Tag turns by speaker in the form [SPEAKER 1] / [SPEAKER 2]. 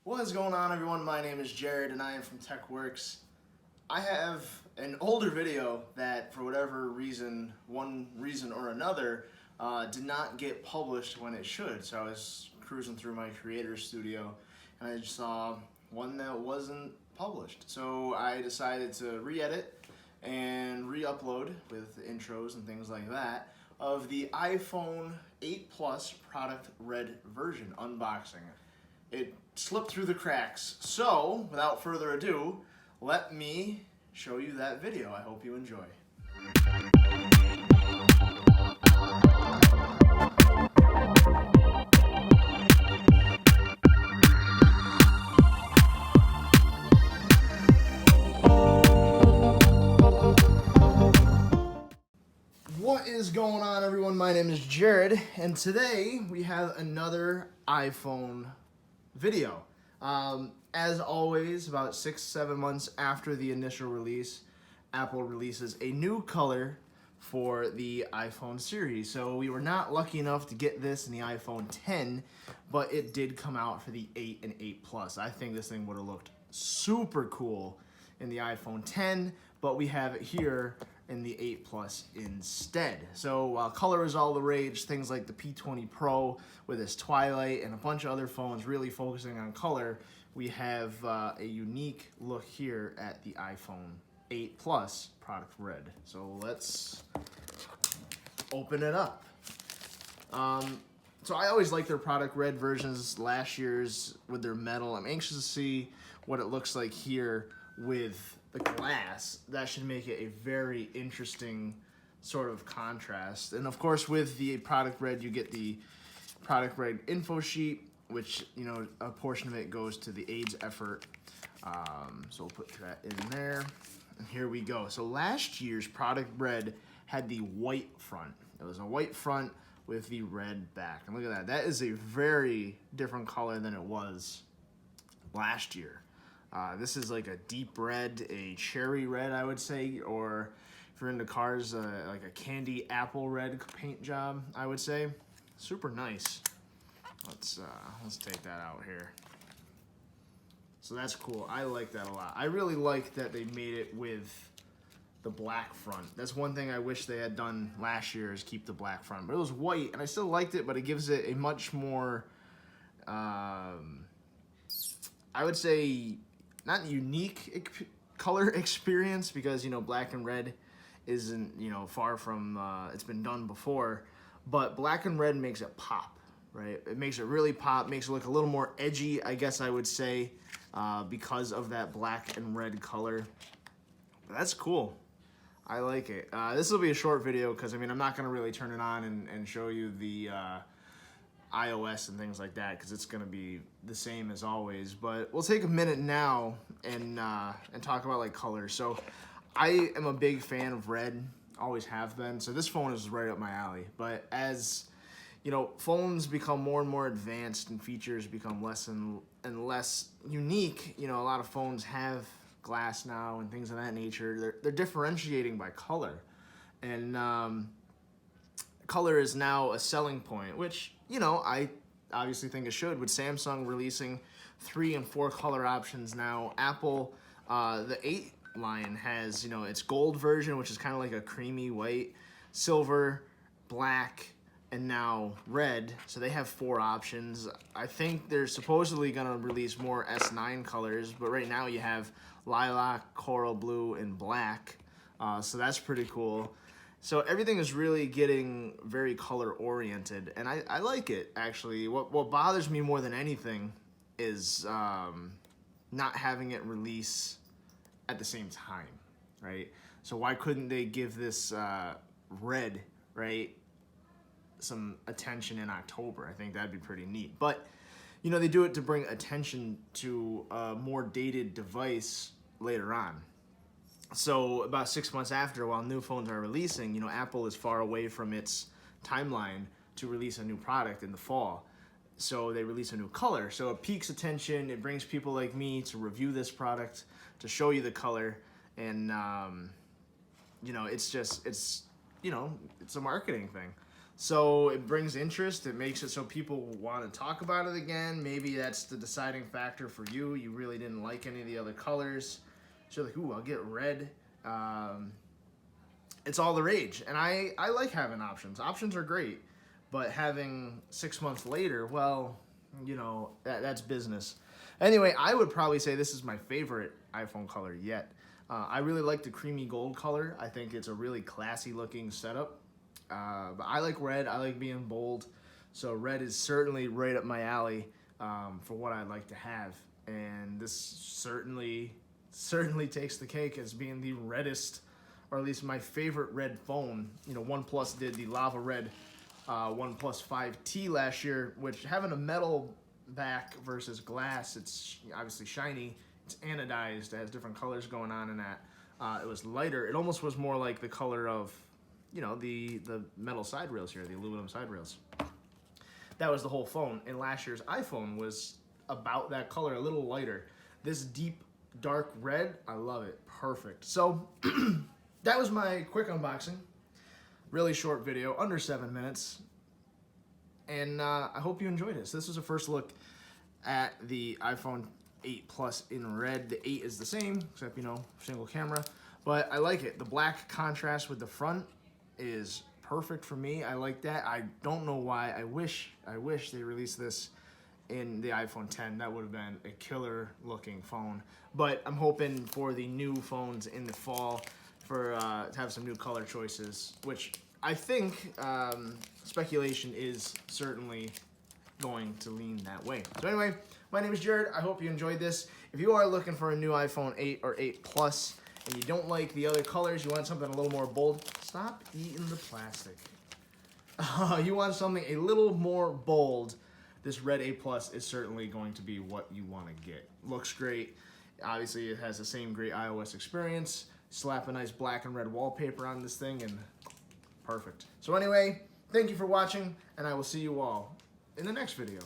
[SPEAKER 1] What is going on, everyone? My name is Jared and I am from TechWorks. I have an older video that for whatever reason, one reason or another, did not get published when it should. So I was cruising through my creator studio and I just saw one that wasn't published. So I decided to re-edit and re-upload with intros and things like that of the iPhone 8 Plus product red version unboxing. It slipped through the cracks. So, without further ado, let me show you that video. I hope you enjoy. What is going on, everyone? My name is Jared, and today we have another iPhone video. As always, about 6-7 months after the initial release, Apple releases a new color for the iPhone series. So we were not lucky enough to get this in the iPhone 10, but it did come out for the 8 and 8 Plus. I think this thing would have looked super cool in the iPhone 10, but we have it here in the 8 Plus instead. So while color is all the rage, things like the P20 Pro with its Twilight and a bunch of other phones really focusing on color, we have a unique look here at the iPhone 8 Plus product red. So let's open it up. So I always like their product red versions, last year's with their metal. I'm anxious to see what it looks like here with the glass. That should make it a very interesting sort of contrast. And of course, with the product red, you get the product red info sheet, which, you know, a portion of it goes to the AIDS effort. So we'll put that in there. And here we go. So last year's product red had the white front. It was a white front with the red back. And look at that. That is a very different color than it was last year. This is like a deep red, a cherry red, I would say, or if you're into cars, like a candy apple red paint job, I would say. Super nice. Let's take that out here. So that's cool. I like that a lot. I really like that they made it with the black front. That's one thing I wish they had done last year, is keep the black front. But it was white, and I still liked it, but it gives it a much more, I would say, not unique color experience, because, you know, black and red isn't, you know, far from, it's been done before, but black and red makes it pop, right? It makes it really pop, makes it look a little more edgy, I guess I would say, because of that black and red color. But that's cool. I like it. This will be a short video because, I mean, I'm not going to really turn it on and show you the iOS and things like that, because it's going to be the same as always. But we'll take a minute now and talk about like colors. So I am a big fan of red, always have been. So this phone is right up my alley. But as you know, phones become more and more advanced and features become less and less unique. You know, a lot of phones have glass now and things of that nature. They're differentiating by color, and color is now a selling point, which, you know, I obviously think it should, with Samsung releasing 3 and 4 color options now. Apple, the 8 line has, you know, its gold version, which is kind of like a creamy white, silver, black, and now red. So they have 4 options. I think they're supposedly going to release more S9 colors, but right now you have lilac, coral blue, and black. So that's pretty cool. So everything is really getting very color oriented, and I like it, actually. What bothers me more than anything is not having it release at the same time, right? So why couldn't they give this red, right, some attention in October? I think that'd be pretty neat. But, you know, they do it to bring attention to a more dated device later on. So about 6 months after, while new phones are releasing, you know, Apple is far away from its timeline to release a new product in the fall. So they release a new color. So it piques attention. It brings people like me to review this product, to show you the color. And, you know, it's just, it's, you know, it's a marketing thing. So it brings interest. It makes it so people want to talk about it again. Maybe that's the deciding factor for you. You really didn't like any of the other colors. So you're like, ooh, I'll get red. It's all the rage. And I like having options. Options are great. But having 6 months later, well, you know, that's business. Anyway, I would probably say this is my favorite iPhone color yet. I really like the creamy gold color. I think it's a really classy looking setup. But I like red. I like being bold. So red is certainly right up my alley for what I'd like to have. And this certainly takes the cake as being the reddest, or at least my favorite red phone. You know, OnePlus did the lava red OnePlus 5T last year, which having a metal back versus glass, it's obviously shiny. It's anodized. It has different colors going on in that. It was lighter. It almost was more like the color of, you know, the metal side rails here, the aluminum side rails. That was the whole phone. And last year's iPhone was about that color, a little lighter. This deep, dark red, I love it. Perfect. So that was my quick unboxing. Really short video, under 7 minutes. And I hope you enjoyed it. So this was a first look at the iPhone 8 Plus in red. The 8 is the same, except, you know, single camera. But I like it. The black contrast with the front is perfect for me. I like that. I don't know why. I wish they released this in the iPhone 10. That would have been a killer looking phone. But I'm hoping for the new phones in the fall for to have some new color choices, which I think speculation is certainly going to lean that way. So anyway, my name is Jared. I hope you enjoyed this. If you are looking for a new iPhone 8 or 8 Plus and you don't like the other colors, you want something a little more bold, stop eating the plastic. You want something a little more bold, this red 8 Plus is certainly going to be what you want to get. Looks great. Obviously, it has the same great iOS experience. Slap a nice black and red wallpaper on this thing and perfect. So anyway, thank you for watching, and I will see you all in the next video.